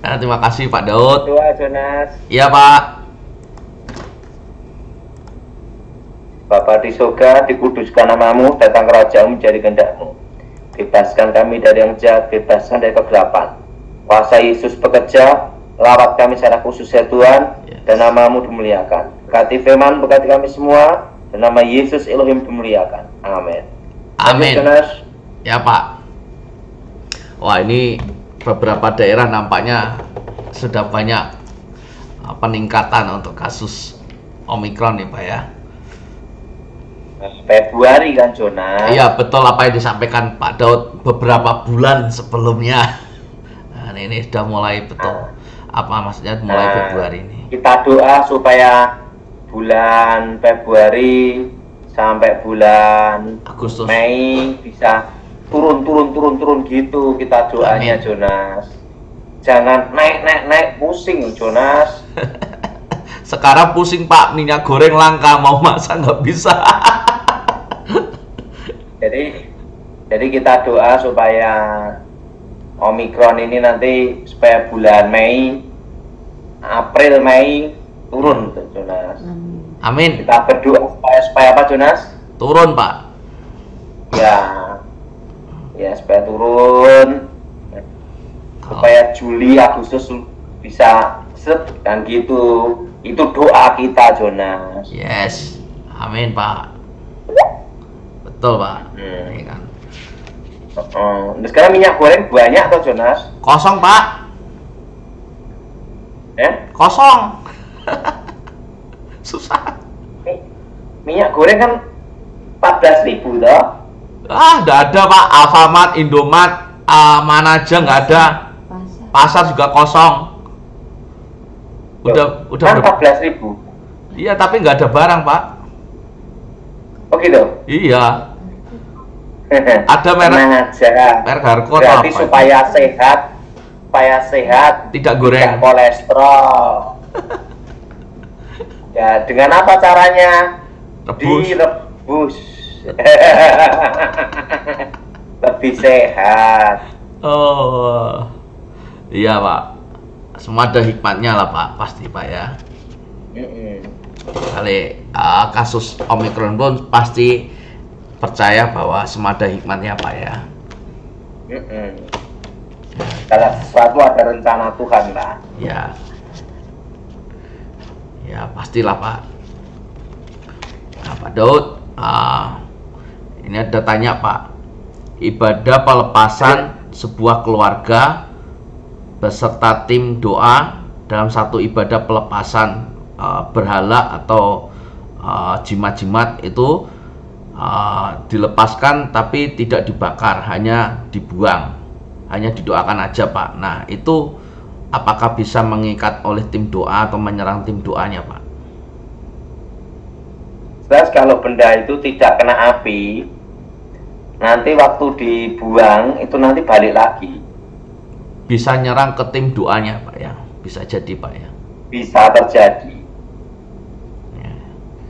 Nah, terima kasih Pak Daud. Doa Jonas. Iya Pak. Bapa di surga, dikuduskan namamu, datang kerajaanmu, menjadi kehendakmu. Bebaskan kami dari yang jahat, bebaskan dari kegelapan. Kuasa Yesus bekerja, lawat kami secara khusus ya Tuhan, dan namamu dimuliakan. Berkati firman, berkati kami semua, dan nama Yesus Elohim dimuliakan. Amin. Amin. Jonas. Ya Pak. Wah, ini beberapa daerah nampaknya sudah banyak peningkatan untuk kasus Omikron nih Pak ya. Februari kan Jonas. Iya betul apa yang disampaikan Pak Daud beberapa bulan sebelumnya. Nah, ini sudah mulai betul. Apa maksudnya mulai Februari ini? Kita doa supaya bulan Februari sampai bulan Agustus, Mei bisa turun gitu kita doanya. Amin. Jonas. Jangan naik pusing Jonas. Sekarang pusing Pak, minyak goreng langka, mau masak nggak bisa. Jadi kita doa supaya Omikron ini nanti supaya bulan Mei, April, Mei turun Jonas. Amin. Kita berdoa supaya apa Jonas? Turun Pak. Ya supaya turun, supaya Juli Agustus bisa kan gitu. Itu doa kita Jonas. Yes, amin Pak. Betul Pak. Ini kan. Sekarang minyak goreng banyak atau Jonas? Kosong Pak. Kosong. Susah. Minyak goreng kan 14.000 toh? Nggak ada Pak. Alfamart, Indomart, mana aja nggak ada. Pasar juga kosong. Udah kan 14.000. Iya, tapi nggak ada barang Pak. Oh gitu? Iya. Ada merek Harko. Berarti supaya sehat, tidak goreng, tidak kolesterol. Ya, dengan apa caranya? Direbus. Lebih sehat. Oh, iya Pak. Semua ada hikmatnya lah Pak, pasti Pak ya. Kali kasus Omikron pun pasti percaya bahwa semua ada hikmatnya Pak ya. Kalau sesuatu ada rencana Tuhan lah. Ya pastilah Pak. Nah, Pak Daud, ini ada tanya Pak, ibadah pelepasan sebuah keluarga beserta tim doa dalam satu ibadah pelepasan berhala atau jimat-jimat itu dilepaskan tapi tidak dibakar, hanya dibuang, hanya didoakan aja Pak. Nah itu apakah bisa mengikat oleh tim doa atau menyerang tim doanya Pak? Jelas kalau benda itu tidak kena api, nanti waktu dibuang itu nanti balik lagi. Bisa nyerang ke tim doanya Pak ya, bisa jadi Pak ya. Bisa terjadi.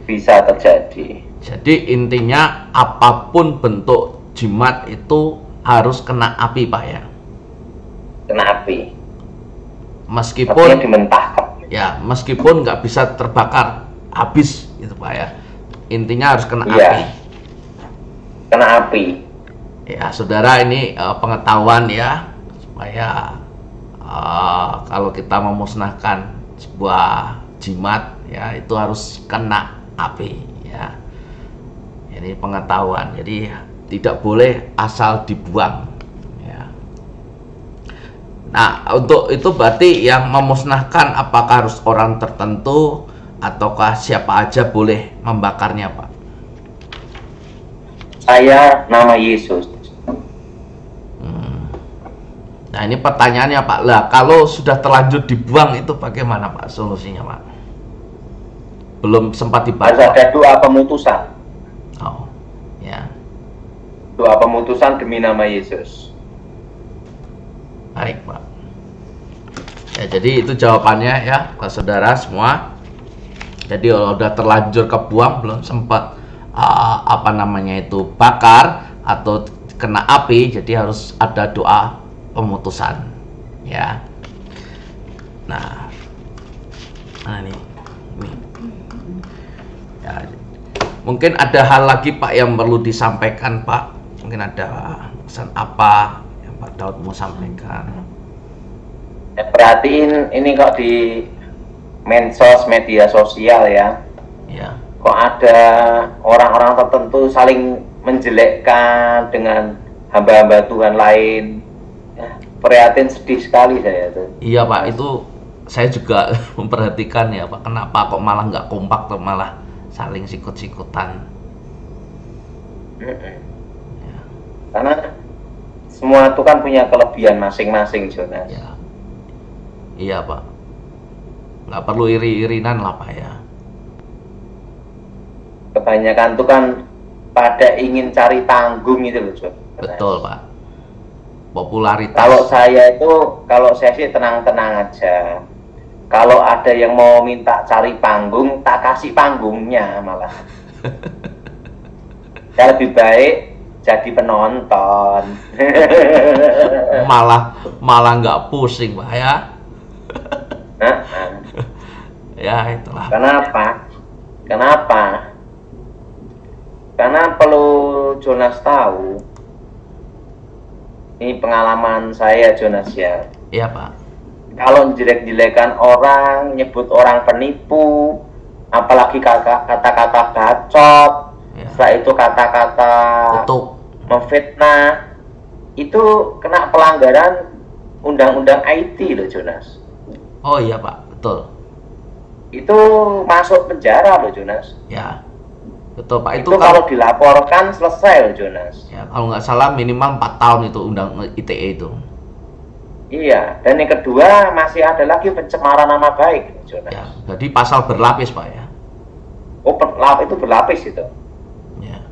Bisa terjadi. Jadi intinya apapun bentuk jimat itu harus kena api Pak ya. Kena api. Meskipun dimentahkan. Ya, meskipun nggak bisa terbakar habis gitu Pak ya. Intinya harus kena api. Kena api. Ya, saudara, ini pengetahuan ya, supaya kalau kita memusnahkan sebuah jimat ya itu harus kena api ya. Ini pengetahuan, jadi tidak boleh asal dibuang ya. Nah, untuk itu berarti yang memusnahkan apakah harus orang tertentu ataukah siapa aja boleh membakarnya Pak? Saya nama Yesus. Nah ini pertanyaannya Pak, lah kalau sudah terlanjur dibuang itu bagaimana Pak solusinya Pak? Belum sempat dibakar. Harus ada doa pemutusan. Oh, ya. Doa pemutusan demi nama Yesus. Baik Pak. Ya jadi itu jawabannya ya Pak saudara semua. Jadi kalau udah terlanjur kebuang belum sempat apa namanya itu bakar atau kena api, jadi harus ada doa pemutusan Ya. Nah ini. Ya, mungkin ada hal lagi Pak yang perlu disampaikan Pak. Mungkin ada pesan apa yang Pak Daud mau sampaikan? Ya, perhatiin ini kok di medsos, media sosial ya. Ya. Kok ada orang-orang tertentu saling menjelekkan dengan hamba-hamba Tuhan lain. Ya, prihatin, sedih sekali saya tuh. Iya Pak, itu saya juga memperhatikan ya Pak. Kenapa kok malah nggak kompak tuh, malah saling sikut-sikutan. Ya. Karena semua itu kan punya kelebihan masing-masing, Jonas. Ya. Iya Pak, nggak perlu iri-irinan lah Pak ya. Kebanyakan tuh kan pada ingin cari panggung itu loh, Jonas. Betul Pak, popularitas. Kalau saya sih tenang-tenang aja. Kalau ada yang mau minta cari panggung, tak kasih panggungnya malah. Saya lebih baik jadi penonton. malah nggak pusing Pak ya. Ya itulah. Kenapa? Karena perlu Jonas tahu. Ini pengalaman saya, Jonas ya. Iya Pak. Kalau jelek-jelekan orang, nyebut orang penipu, apalagi kata-kata bacot, Ya. setelah itu kata-kata memfitnah, itu kena pelanggaran undang-undang IT loh, Jonas. Oh iya Pak, betul. Itu masuk penjara loh, Jonas. Ya, betul Pak. Itu kalau dilaporkan selesai loh, Jonas. Ya, kalau nggak salah minimal 4 tahun itu undang ITE itu. Iya, dan yang kedua masih ada lagi pencemaran nama baik, Jonas. Ya, jadi pasal berlapis Pak ya. Oh, itu berlapis itu. Ya.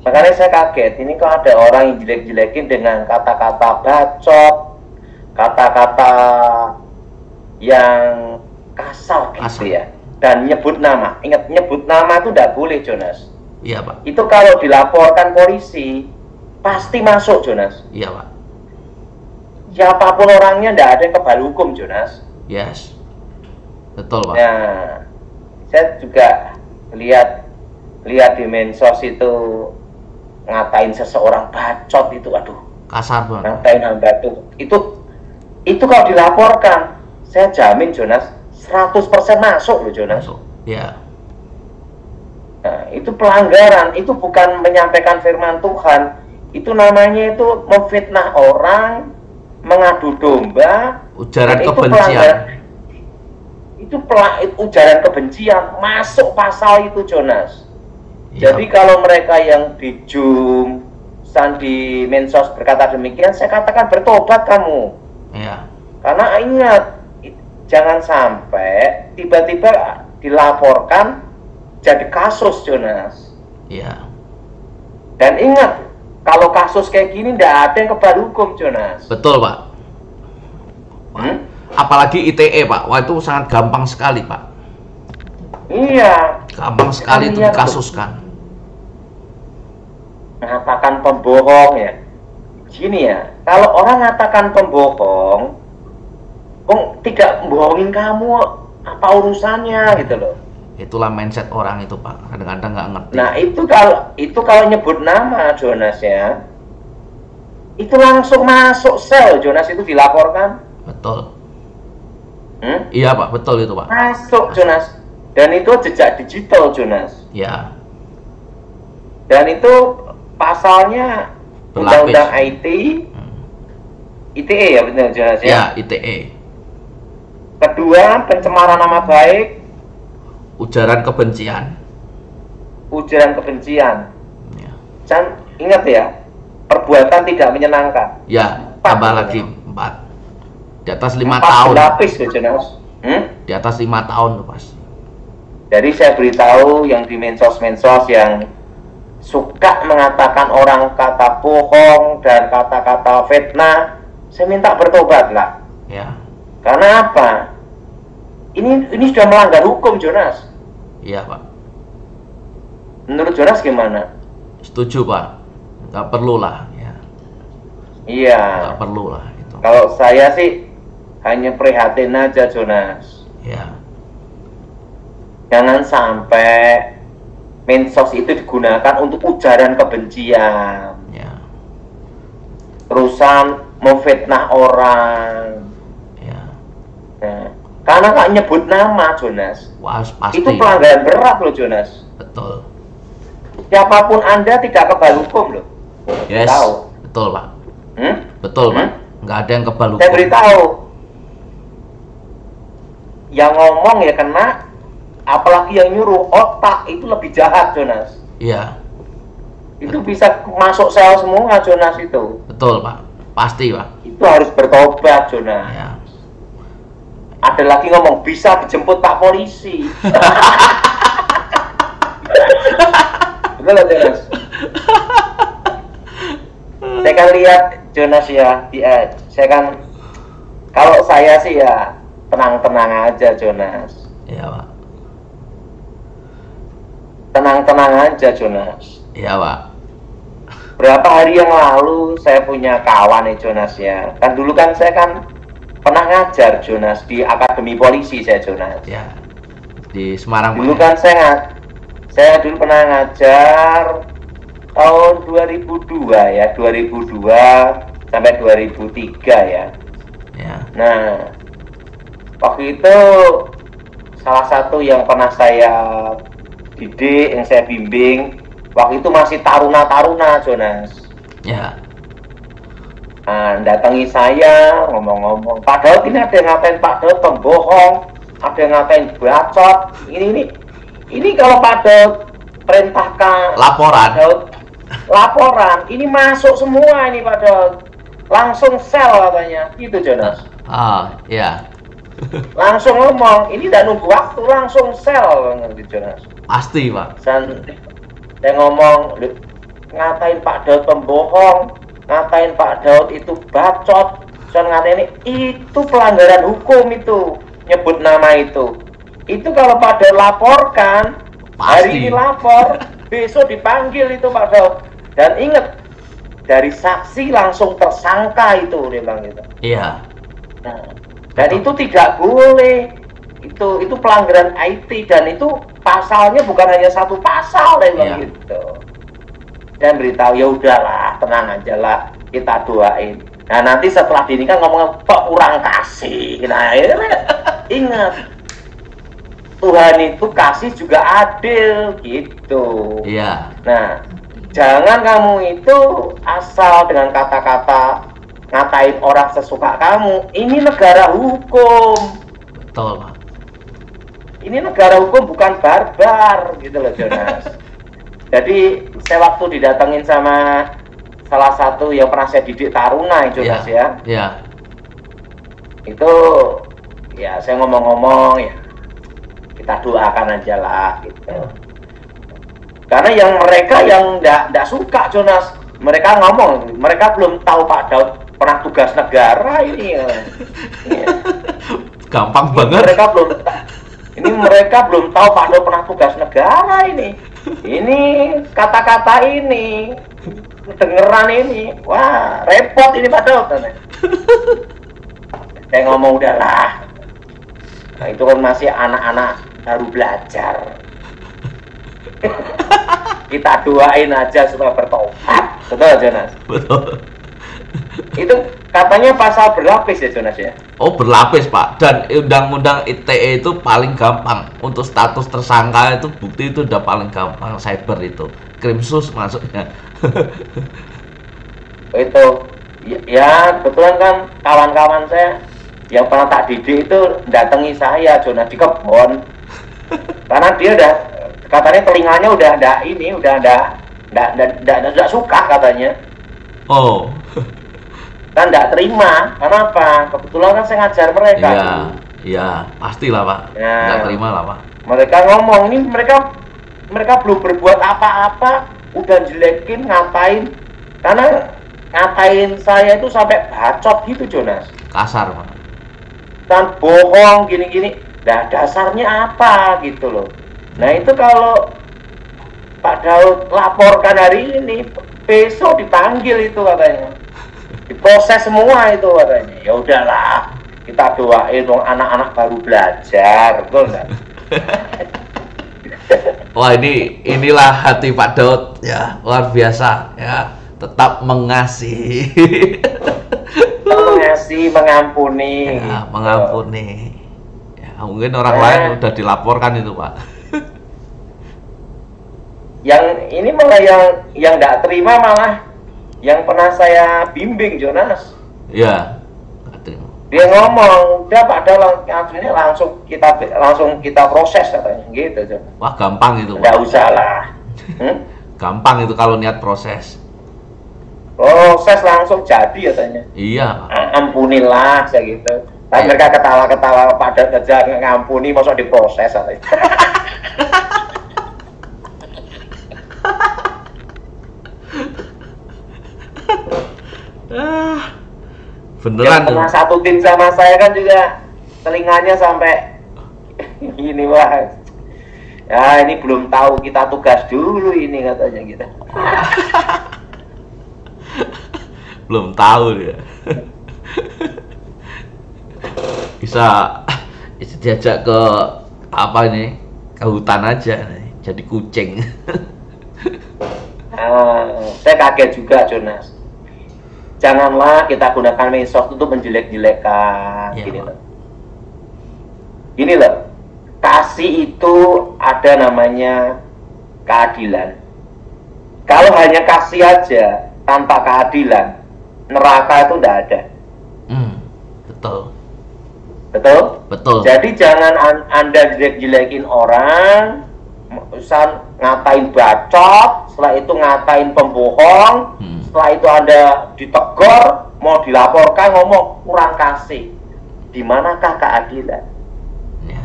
Makanya saya kaget, ini kok ada orang yang jelek-jelekin dengan kata-kata bacot, kata-kata yang kasar gitu ya. Dan nyebut nama. Ingat, nyebut nama itu tidak boleh, Jonas. Iya Pak. Itu kalau dilaporkan polisi, pasti masuk, Jonas. Iya Pak. Siapapun orangnya, tidak ada yang kebal hukum, Jonas. Yes. Betul Pak. Nah, saya juga lihat di medsos itu ngatain seseorang bacot itu, aduh, Kasar banget. ngatain hamba tuh. Itu kalau dilaporkan, saya jamin Jonas 100% masuk loh, Jonas. Masuk. Ya. Nah, itu pelanggaran, itu bukan menyampaikan firman Tuhan. Itu namanya itu memfitnah orang, mengadu domba, Ujaran itu kebencian. Ujaran kebencian, masuk pasal itu, Jonas. Ya. Jadi kalau mereka yang di Zoom, di medsos berkata demikian, saya katakan bertobat kamu. Ya. Karena ingat, jangan sampai tiba-tiba dilaporkan jadi kasus, Jonas. Ya. Dan ingat, kalau kasus kayak gini tidak ada yang kebal hukum, Jonas. Betul Pak. Apalagi ITE Pak. Wah, itu sangat gampang sekali Pak. Iya. Gampang sekali itu dikasuskan. Mengatakan pembohong ya. Gini ya, kalau orang mengatakan pembohong, tidak membohongin kamu, apa urusannya gitu loh. Itulah mindset orang itu Pak. Kadang-kadang nggak ngerti. Nah itu kalau nyebut nama, Jonas ya, itu langsung masuk sel, Jonas, itu dilaporkan. Betul. Iya Pak, betul itu Pak. Masuk, Jonas. Dan itu jejak digital, Jonas. Ya. Dan itu pasalnya Berlapis. Undang-Undang IT, ITE ya, benar, Jonas ya. Ya, ITE. Kedua, pencemaran nama baik, Ujaran kebencian. Ya. Dan ingat ya, perbuatan tidak menyenangkan. Ya, 4, tambah lagi 4. Di atas 5 4 tahun. berlapis loh, Jonas. Di atas 5 tahun tuh pasti. Jadi saya beritahu yang di medsos-medsos yang suka mengatakan orang kata bohong dan kata-kata fitnah, saya minta bertobat lah. Ya. Karena apa? Ini sudah melanggar hukum, Jonas. Iya Pak. Menurut Jonas gimana? Setuju Pak. Nggak perlu lah. Ya. Iya. Nggak perlu lah itu. Kalau saya sih hanya prihatin aja Jonas. Ya. Jangan sampai medsos itu digunakan untuk ujaran kebencian. Ya. Terusan memfitnah orang. Ya. Nah, karena nggak nyebut nama Jonas. Wah, pasti. Itu pelanggaran berat loh Jonas. Betul. Siapapun Anda tidak kebal hukum loh. Yes. Tahu. Betul, Pak. Hmm? Betul, Pak. Nggak ada yang kebal Saya hukum. beritahu. Yang ngomong ya kena, apalagi yang nyuruh, otak itu lebih jahat Jonas. Iya. Itu bisa masuk sel semua Jonas itu. Betul, Pak. Pasti, Pak. Itu harus bertobat Jonas. Ya. Ada lagi ngomong bisa dijemput Pak Polisi. Betul lah Jonas. Saya kan lihat Jonas ya, saya kan kalau saya sih ya tenang-tenang aja Jonas. Iya, Pak. Tenang-tenang aja Jonas. Iya, Pak. Berapa hari yang lalu saya punya kawan nih Jonas ya. Kan dulu kan saya kan pernah ngajar Jonas di Akademi Polisi saya Jonas. Ya. Di Semarang, Dulu Pak. kan saya dulu pernah ngajar tahun 2002 ya, 2002 sampai 2003 ya. Ya. Nah, waktu itu salah satu yang pernah saya didik, yang saya bimbing, waktu itu masih taruna-taruna Jonas. Ya. Nah, datangi saya, ngomong-ngomong, Pak Daud ini ada yang ngatain Pak Daud pembohong, ada yang ngatain bacot, ini kalau Pak Daud perintahkan Laporan. Pak Daud laporan, ini masuk semua ini Pak Daud, langsung sel katanya, gitu Jonas. Ah, ya. Langsung ngomong, ini tidak nunggu waktu, langsung sel gitu Jonas. Pasti, Pak. Saya ngomong, ngatain Pak Daud pembohong, ngatain Pak Daud itu bacot, ngatain itu pelanggaran hukum itu, nyebut nama itu. Itu kalau Pak Daud laporkan, hari ini lapor, besok dipanggil itu Pak Daud. Dan ingat, dari saksi langsung tersangka itu, dia bilang gitu. Iya. Nah, dan itu tidak boleh. Itu pelanggaran IT dan itu pasalnya bukan hanya satu pasal, dia bilang gitu. Dan beritahu ya udahlah, tenang aja lah, kita doain. Nah nanti setelah ini kan ngomong kurang kasih. Nah ingat, Tuhan itu kasih juga adil gitu. Iya. Nah jangan kamu itu asal dengan kata-kata ngatain orang sesuka kamu. Ini negara hukum. Betul, Pak. Ini negara hukum, bukan barbar gitu loh Jonas. Jadi saya waktu didatengin sama salah satu yang pernah saya didik taruna Jonas ya. Iya. Itu ya saya ngomong-ngomong ya kita doakan aja lah gitu. Karena yang mereka yang enggak suka Jonas, mereka ngomong, mereka belum tahu Pak Daud pernah tugas negara ini. Gampang banget. Mereka belum tahu Pak Daud pernah tugas negara ini. Ini kata-kata ini, dengeran ini, wah repot ini Pak Daud. Saya ngomong udahlah. Nah itu kan masih anak-anak baru belajar. Kita doain aja supaya bertobat. Betul Jonas? Betul. Itu katanya pasal berlapis ya Jonas ya? Oh, berlapis, Pak. Dan undang-undang ITE itu paling gampang. Untuk status tersangka itu bukti itu udah paling gampang, cyber itu. Krimsus maksudnya. Itu ya kebetulan kan kawan-kawan saya yang pernah tak didik itu datangi saya Jonas di kebon. Karena dia udah katanya telinganya udah enggak suka katanya. Oh. Kan enggak terima. Kenapa? Kebetulan kan saya ngajar mereka. Iya, iya, pastilah, Pak. Nah, enggak terima lah, Pak. Mereka ngomong ini mereka belum berbuat apa-apa udah jelekin, ngatain. Karena ngatain saya itu sampai bacot gitu Jonas. Kasar, Pak. Kan bohong gini-gini. Nah, dasarnya apa gitu loh. Nah, itu kalau Pak Daud laporkan hari ini, besok dipanggil itu katanya. Diproses semua itu katanya. Ya udahlah. Kita doain dong anak-anak baru belajar, betul nggak? Wah, inilah hati Pak Daud ya, luar biasa ya, tetap mengasihi. Mengasihi, mengampuni. Ya, mengampuni. Ya, mungkin orang lain udah dilaporkan itu, Pak. Yang ini malah yang nggak terima, malah yang pernah saya bimbing, Jonas. Ya, nggak terima. Dia ngomong, udah padahal ini langsung kita proses katanya, gitu, Jonas. Wah, gampang itu, Pak. Nggak usah lah. Gampang itu kalau niat proses. Proses langsung jadi katanya. Iya, Pak. Ampunilah, saya gitu. Tapi mereka ketawa-ketawa pada kerja ngampuni, masuk diproses katanya. Beneran. Yang pernah satu tim sama saya kan juga telinganya sampai ini, wah. Ya ini belum tahu, kita tugas dulu ini katanya gitu. Belum tahu dia. Bisa diajak ke apa nih? Ke hutan aja nih, jadi kucing. Saya kaget juga, Jonas. Janganlah kita gunakan medsos itu menjelek-jelekan, Ya, gini loh. Gini loh, kasih itu ada namanya keadilan. Kalau hanya kasih aja tanpa keadilan, neraka itu tidak ada. Betul. Betul? Betul. Jadi jangan Anda jelek-jelekin orang, misal ngatain bacot, setelah itu ngatain pembohong, setelah itu Anda ditegur, mau dilaporkan, ngomong kurang kasih. Di manakah keadilan? Ya.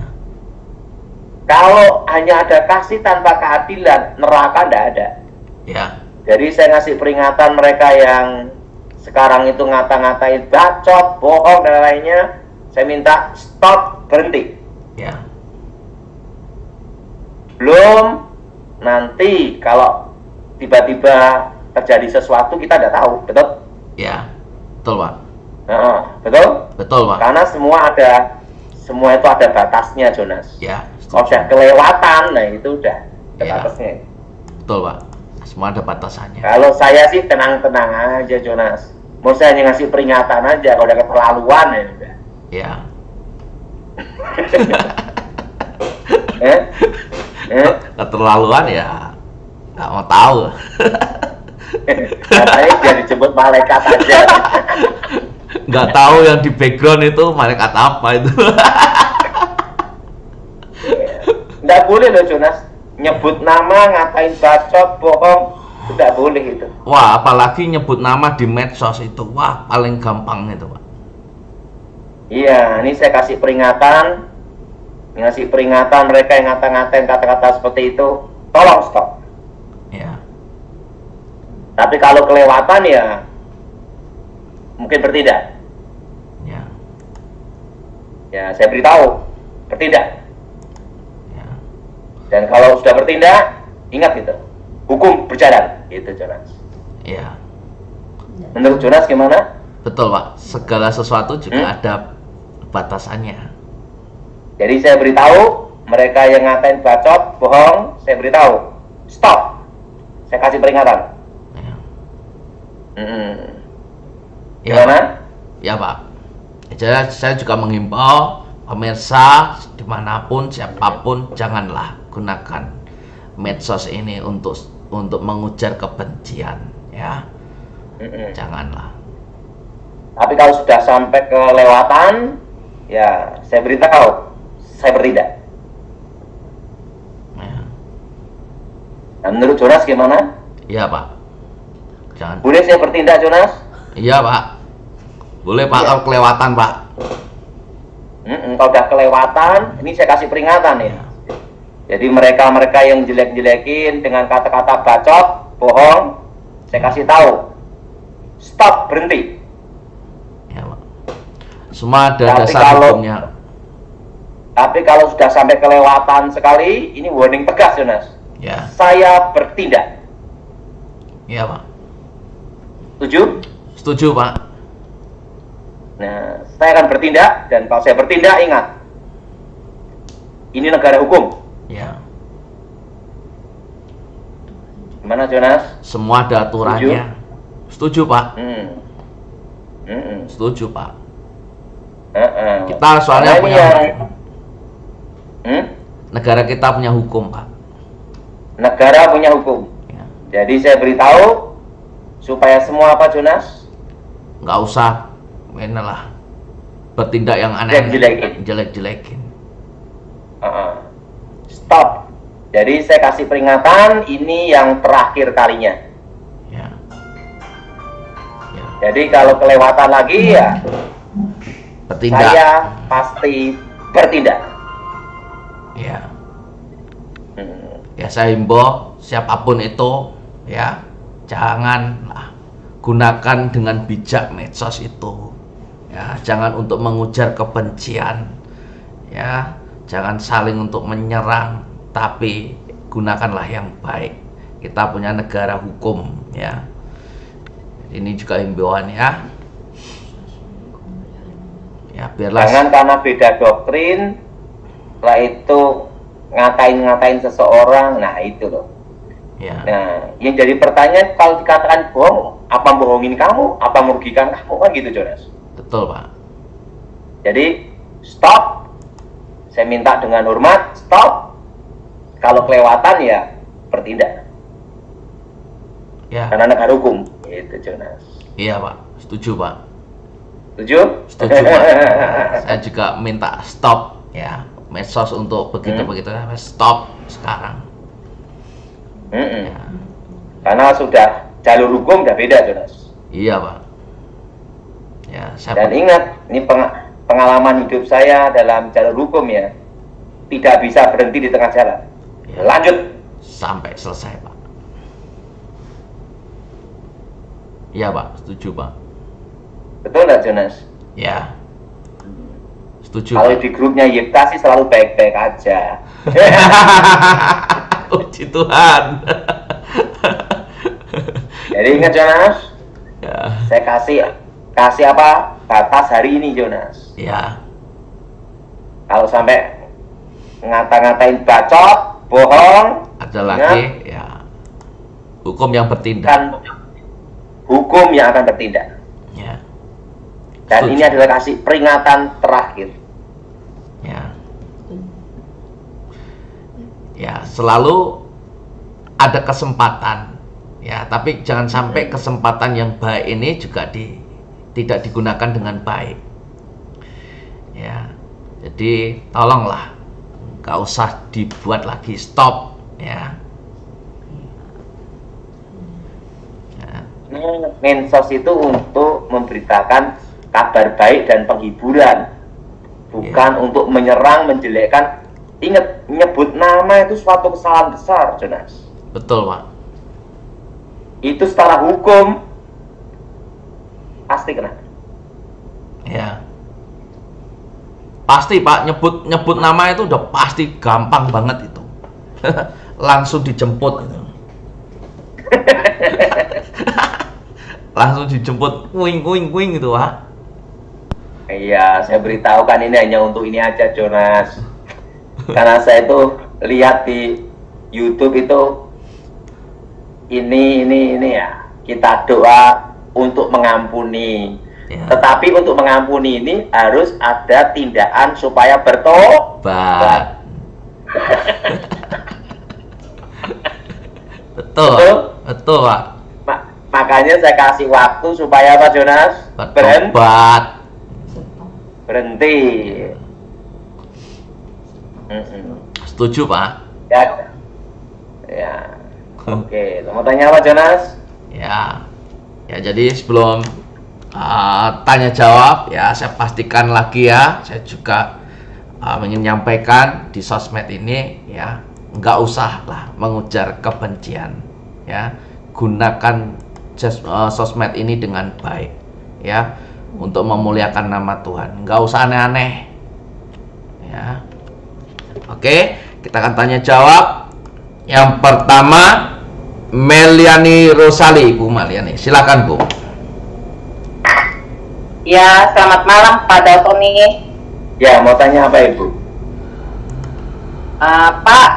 Kalau hanya ada kasih tanpa keadilan, neraka tidak ada. Ya. Jadi saya ngasih peringatan mereka yang sekarang itu ngata-ngatain bacot, bohong dan lainnya, saya minta stop, berhenti. Ya. Belum nanti kalau tiba-tiba terjadi sesuatu kita tidak tahu, betul? Ya. Betul, Pak. Betul? Betul, Pak. Karena semua itu ada batasnya, Jonas. Ya. Kalau udah kelewatan, nah itu udah ada Ya. batasnya. Betul, Pak. Semua ada batasannya. Kalau saya sih tenang-tenang aja, Jonas. Mau saya hanya ngasih peringatan aja, kalau udah keterlaluan ya udah. Ya. Keterlaluan ya nggak mau tahu. Katanya dia dijemput malaikat aja. Nggak tahu yang di background itu malaikat apa itu. Nggak boleh loh, Jonas. Nyebut nama, ngatain bacot, bohong, itu nggak boleh itu. Wah, apalagi nyebut nama di medsos itu, wah paling gampang itu, Pak. Iya, ini saya kasih peringatan. Ngasih peringatan mereka yang ngata-ngatain kata-kata seperti itu, tolong stop. Ya. Tapi kalau kelewatan ya mungkin bertindak. Ya. Ya, saya beritahu, bertindak. Ya. Dan kalau sudah bertindak, ingat gitu, hukum berjalan, gitu, Jonas. Ya. Menurut Jonas gimana? Betul, Pak. Segala sesuatu juga ada batasannya. Jadi saya beritahu mereka yang ngatain bacot, bohong, saya beritahu, stop. Saya kasih peringatan. Ya. Gimana? Ya, Pak. Jadi saya juga menghimbau pemirsa dimanapun siapapun janganlah gunakan medsos ini untuk mengujar kebencian, ya. Janganlah. Tapi kalau sudah sampai kelewatan, ya saya beritahu, saya bertindak. Ya. Nah, menurut Jonas gimana? Iya, Pak. Jangan. Boleh saya bertindak, Jonas? Iya, Pak. Boleh, Pak, kalau kelewatan, Pak. Kalau udah kelewatan, ini saya kasih peringatan ya. Jadi mereka yang jelek-jelekin dengan kata-kata bacot, bohong, saya kasih tahu, stop, berhenti. Ya, Pak. Semua ada Tapi dasar hukumnya. Tapi kalau sudah sampai kelewatan sekali, ini warning tegas, Jonas. Ya. Saya bertindak. Iya, Pak. Setuju? Setuju, Pak. Nah, saya akan bertindak, dan kalau saya bertindak, ingat, ini negara hukum. Ya. Gimana, Jonas? Semua ada aturannya. Setuju, Pak? Setuju, Pak. Kita soalnya punya negara kita punya hukum, Pak. Negara punya hukum. Ya. Jadi saya beritahu supaya semua apa, Jonas? Nggak usah lah bertindak yang aneh, jelek-jelekin. Stop. Jadi saya kasih peringatan, ini yang terakhir kalinya. Ya. Jadi kalau kelewatan lagi ya bertindak. Saya pasti bertindak. Ya. Ya, saya himbau siapapun itu, ya, janganlah gunakan dengan bijak medsos itu. Ya, jangan untuk mengujar kebencian. Ya, jangan saling untuk menyerang, tapi gunakanlah yang baik. Kita punya negara hukum, ya. Ini juga himbauan, ya. Ya, biarlah. Jangan karena beda doktrin, setelah itu ngatain seseorang, nah itu loh. Ya. Nah, yang jadi pertanyaan, kalau dikatakan bohong, apa bohongin kamu, apa merugikan kamu, kan gitu, Jonas. Betul, Pak. Jadi stop. Saya minta dengan hormat, stop. Kalau kelewatan ya bertindak. Ya. Karena negara hukum, itu, Jonas. Iya, Pak. Setuju, Pak. Setuju? Setuju, Pak. Saya juga minta stop, ya, medsos untuk begitu-begitu. Stop sekarang. Ya. Karena sudah jalur hukum udah beda, Jonas. Iya, Pak. Ya, Dan ingat, ini pengalaman hidup saya dalam jalur hukum, ya, tidak bisa berhenti di tengah jalan. Ya. Lanjut Sampai selesai, Pak. Iya, Pak. Setuju, Pak. betul nggak, Jonas? Ya. Setuju, Kalau Pak. di grupnya Yipta sih selalu baik-baik aja. Puji Tuhan. Jadi ingat, Jonas, Ya. saya kasih apa batas hari ini, Jonas. Ya. Kalau sampai ngata-ngatain bacot, bohong, Ada lagi, ya, hukum yang bertindak. kan hukum yang akan bertindak. Ya. Dan Setuju. ini adalah kasih peringatan terakhir. Ya. Ya, selalu ada kesempatan. Ya, tapi jangan sampai kesempatan yang baik ini juga tidak digunakan dengan baik. Ya. Jadi tolonglah, nggak usah dibuat lagi, stop, ya. Mensos itu untuk memberitakan kabar baik dan penghiburan, bukan untuk menyerang, menjelekkan. Ingat, menyebut nama itu suatu kesalahan besar, Jonas. Betul, Pak. Itu secara hukum pasti kena. Ya. Pasti, Pak, nyebut nama itu udah pasti gampang banget itu. Langsung dijemput gitu. Langsung dijemput, wing gitu, Pak. Iya, saya beritahukan ini hanya untuk ini aja, Jonas. Karena saya itu lihat di YouTube itu ini ya, kita doa untuk mengampuni. Ya. Tetapi untuk mengampuni ini harus ada tindakan supaya bertobat. Betul, Pak. Makanya saya kasih waktu supaya apa, Jonas? Bertobat. Berhenti. Setuju, Pak. Ya. Oke, mau tanya apa, Jonas? Ya. Ya, jadi sebelum tanya jawab, ya, saya pastikan lagi, ya, saya juga ingin menyampaikan di sosmed ini, ya, nggak usah lah mengujar kebencian, ya. Gunakan sosmed ini dengan baik, ya, untuk memuliakan nama Tuhan. Nggak usah aneh-aneh, ya. Oke, kita akan tanya jawab. Yang pertama, Meliani Rosali, Bu Meliani, silakan, Bu. Ya, selamat malam pada Tony. Ya, mau tanya apa Ibu? Pak,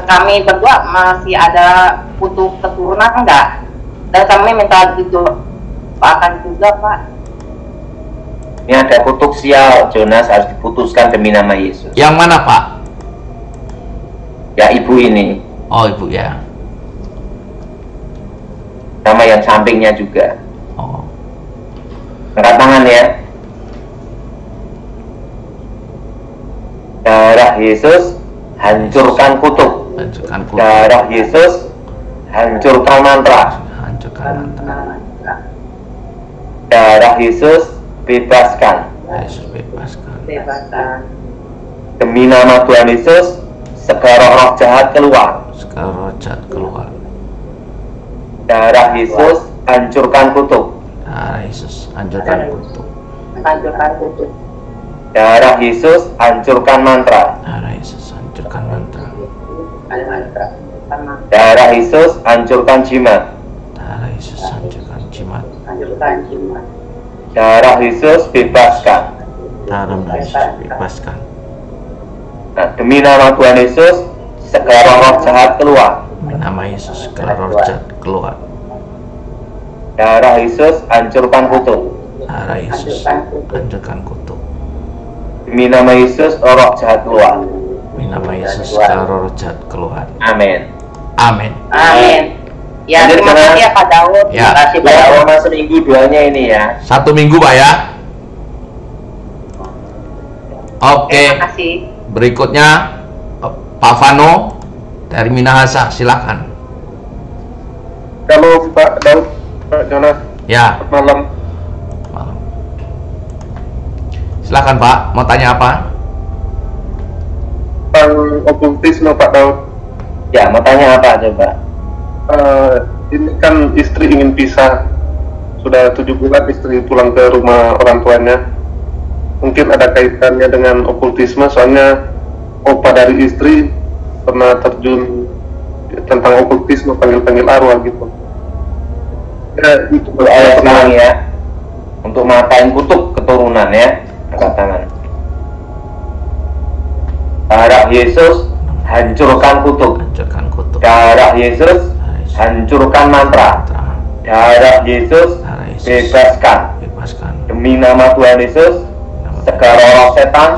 kami berdua masih ada butuh keturunan enggak? Dan kami minta didoakan juga, Pak. Ini ada kutuk sial, Jonas harus diputuskan demi nama Yesus. Yang mana, Pak? Ya, Ibu ini. Oh, Ibu ya. Sama yang sampingnya juga. Oh. Angkat tangan ya. Darah Yesus hancurkan kutuk. Hancurkan kutuk. Darah Yesus hancurkan mantra. Hancurkan mantra. Darah Yesus bebaskan. Yesus bebaskan. Demi nama Tuhan Yesus, segala roh jahat keluar. Segala roh jahat keluar. Darah Yesus hancurkan kutuk. Darah Yesus hancurkan kutuk. Darah Yesus hancurkan mantra. Darah Yesus hancurkan mantra. Darah Yesus hancurkan jimat. Darah Yesus hancurkan jimat. Darah Yesus bebaskan. Darah Yesus bebaskan. Nah, demi nama Tuhan Yesus, segala roh jahat keluar. Demi nama Yesus segala roh jahat keluar. Darah Yesus hancurkan kutuk. Darah Yesus hancurkan kutuk. Demi nama Yesus roh jahat keluar. Demi nama Yesus segala roh jahat keluar. Amin. Amin. Amin. Ya, Lanjut, terima kasih ya Pak Daud. Ya. Terima kasih Pak Ya, Daud. selama seminggu doanya ini ya. 1 minggu, Pak ya. Oke. Terima kasih. Berikutnya Pak Vano dari Minahasa, silakan. Halo Pak Daud, Pak Jonas, Ya, malam. malam. Silakan Pak, mau tanya apa? Tentang okultisme Pak Daud. Ya, mau tanya apa coba? Ini kan istri ingin pisah. Sudah 7 bulan istri pulang ke rumah orang tuanya. Mungkin ada kaitannya dengan okultisme, soalnya opa dari istri pernah terjun tentang okultisme, panggil-panggil arwah gitu. Ya, itu Doa sekarang ya. Untuk matain kutuk keturunan ya. Angkat tangan. Darah Yesus hancurkan kutuk. Hancurkan kutuk. Darah Yesus hancurkan mantra. Darah Yesus Darah Yesus bebaskan. bebaskan. Demi nama Tuhan Yesus, segala roh setan,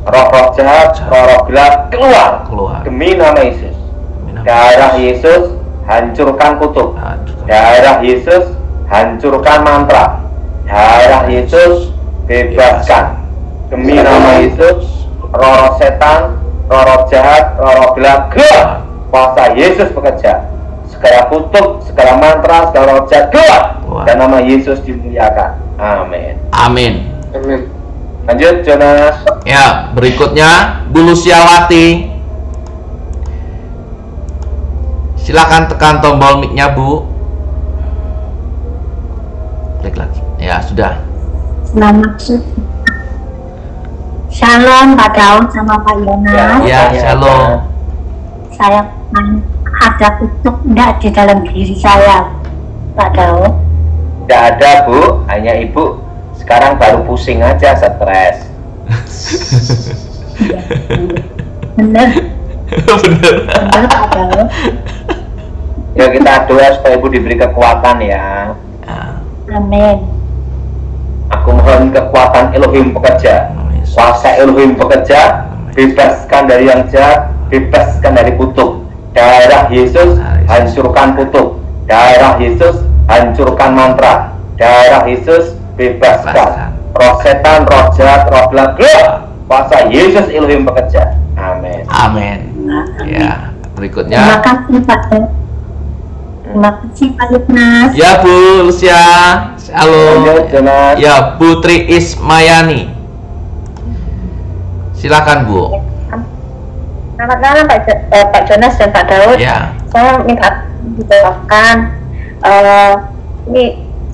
roh-roh jahat, roh-roh gelap keluar. Keluar. Demi nama Yesus. Demi nama Darah Yesus hancurkan kutuk. hancurkan. Darah Yesus hancurkan mantra. Darah Yesus bebaskan. Demi nama Yesus, roh setan, roh jahat, roh gelap keluar. Kuasa Yesus bekerja. Segala kutuk, segala mantra, segala roh jahat keluar. Dan nama Yesus dimuliakan. Amin. Amin. Amin. Lanjut Jonas. Ya, berikutnya Bu Luciawati. Silakan tekan tombol mic-nya, Bu. Klik lagi. Ya, sudah. Selamat sore. Shalom Pak Daud sama Pak Yonas. Ya, shalom. Saya ada kutuk enggak di dalam diri saya, Pak Daud? Tidak ada Bu, hanya Ibu sekarang baru pusing aja, stres. Bener, Bener. bener Pak Daud. Ya kita doa supaya Ibu diberi kekuatan ya. Amin. Aku mohon kekuatan Elohim bekerja. Kuasa Elohim bekerja, bebaskan dari yang jahat, bebaskan dari kutuk. Darah Yesus hancurkan kutuk. Darah Yesus hancurkan mantra. Darah Yesus bebaskan. Roh setan, roh jahat, roh gelap keluar. Kuasa Yesus Elohim bekerja. Amin. Amin. Ya, Terima berikutnya. kasih Pak Daud. Terima kasih Pak Yonas. Ya, Bu Lucia. Halo. Lanjut, Jonas. Ya, Putri Ismayani. Silakan, Bu. Selamat malam Pak Jonas dan Pak Daud. Ya. Saya minta didoakan. Ini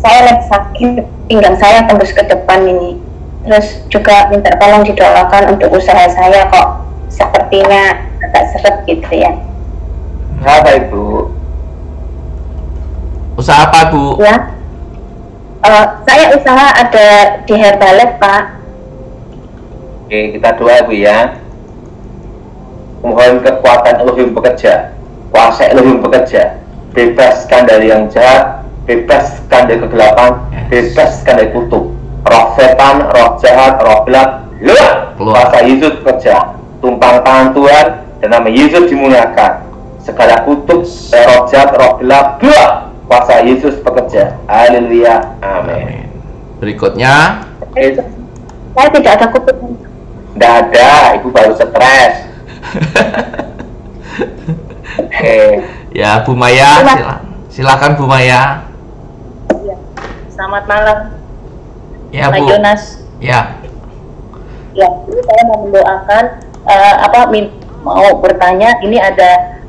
saya lagi sakit, pinggang saya tembus ke depan ini. Terus juga minta tolong didoakan untuk usaha saya, kok sepertinya agak seret gitu ya. Apa Ibu? Usaha apa, Bu? Ya, Saya usaha ada di Herbalife, Pak. Oke, kita doa Bu ya. Mohon kekuatan Elohim bekerja, kuasa Elohim bekerja, bebaskan dari yang jahat, bebaskan dari kegelapan, bebaskan dari kutuk, roh setan, roh jahat, roh gelap, keluar. Kuasa Yesus bekerja, tumpang tangan Tuhan dan nama Yesus dimuliakan. Segala kutuk, roh jahat, roh gelap, keluar. Kuasa Yesus bekerja. Haleluya. Amin. Berikutnya. Saya tidak ada kutuk. Tidak ada, Ibu baru stres. Oke. Ya, Bu Maya, silakan Bu Maya. Ya. Selamat malam, Ya, Pak Bu. Jonas. Ya. Ya, ini saya mau mendoakan, mau bertanya, ini ada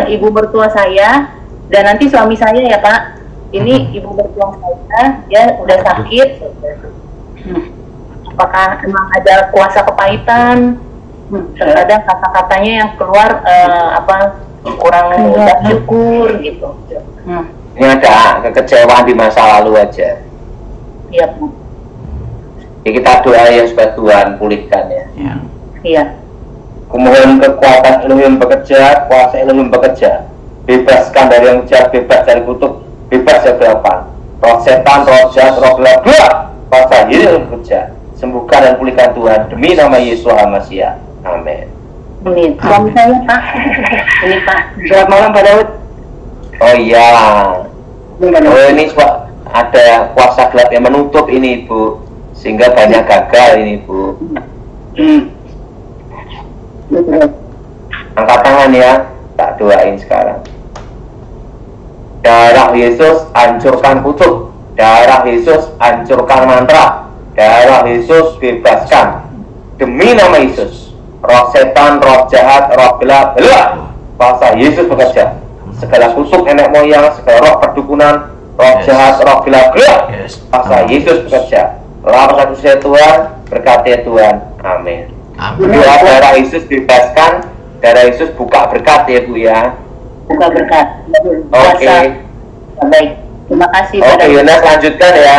ibu mertua saya dan nanti suami saya ya Pak. Ini ibu mertua saya, dia udah sakit. Apakah emang ada kuasa kepahitan? Terkadang kata-katanya yang keluar kurang bersyukur gitu. Ini ada kekecewaan di masa lalu aja. Iya Bu. Ya, kita doa ya supaya Tuhan pulihkan ya. Iya. Kumohon kekuatan Elohim bekerja, kuasa Elohim bekerja. Bebaskan dari yang jahat, bebas dari kutuk, bebas dari kegelapan. Roh setan, roh jahat, roh gelap, keluar. Kuasa Yesus bekerja. Sembuhkan dan pulihkan Tuhan demi nama Yesus Hamasiah. Amin. Ini suami saya Pak. Ini Pak. Selamat malam Pak Daud. Oh iya. Oh ini ada kuasa gelap yang menutup ini Ibu, sehingga banyak gagal ini Bu. Angkat tangan ya, tak doain sekarang. Darah Yesus hancurkan kutuk, darah Yesus hancurkan mantra, darah Yesus bebaskan demi nama Yesus. Roh setan, roh jahat, roh gelap, keluar. Kuasa Yesus bekerja. Segala kutuk nenek moyang, segala roh perdukunan, roh jahat, roh gelap, keluar. Kuasa Yesus bekerja. Lalu satu saya Tuhan, berkati Tuhan. Amin. Doa darah Yesus bebaskan, darah Yesus buka berkat ya Bu ya. Buka berkat. Oke. Baik. Terima kasih. Oke, Yonas lanjutkan ya.